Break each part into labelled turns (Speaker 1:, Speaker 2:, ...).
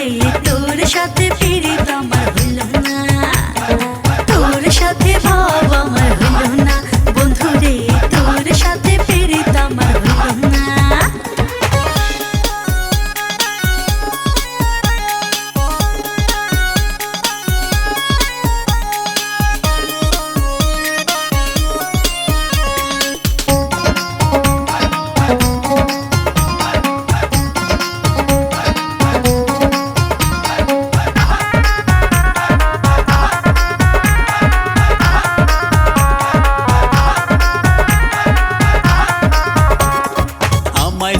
Speaker 1: রে তোর সাথে পিরিত আমার হইল না, তোর সাথে ভাব আমার হইল না, বন্ধু রে তোর সাথে পিরিত আমার হইল না।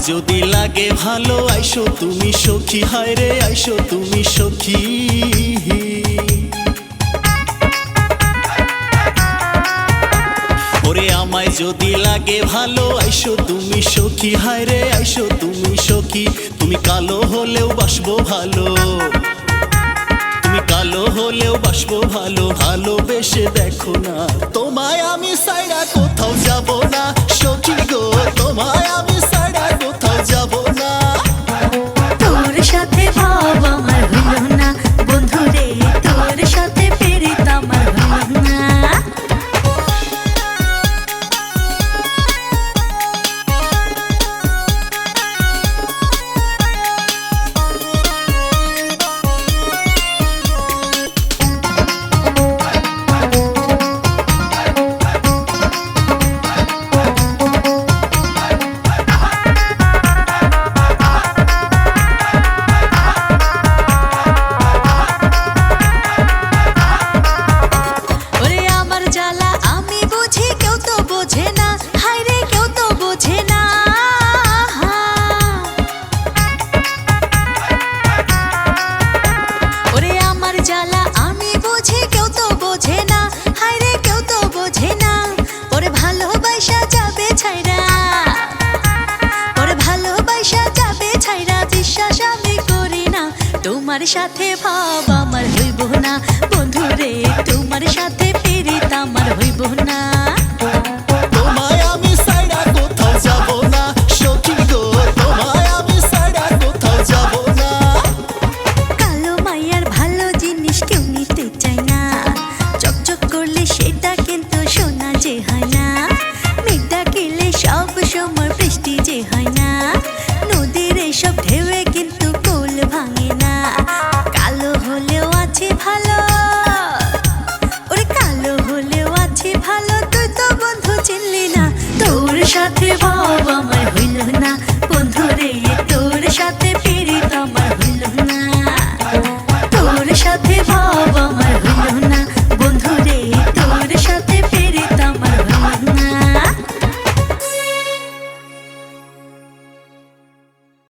Speaker 2: যদি লাগে ভালো আইসো তুমি সখী, হায় রে আইসো তুমি সখী। ওরে আমায় যদি লাগে ভালো আইসো তুমি সখী, হায় রে আইসো তুমি সখী। তুমি কালো হলেও বাসবো ভালো, তুমি কালো হলেও বাসবো ভালো, ভালোবেসে দেখো না তোমায় আমি সাইরা কোথাও যাব না সখী গো, তোমায় আমি সাইরা কোথাও যাব না।
Speaker 1: তোর সাথে ভাব আমার হইল না, বন্ধু রে তোর সাথে পিরিত আমার হইল না। তোমার সাথে ভাব আমার হইব না, বন্ধু রে তোমার সাথে পিরিত আমার হইব না।
Speaker 2: তোমায় আমি সাইরা কোথাও যাব না।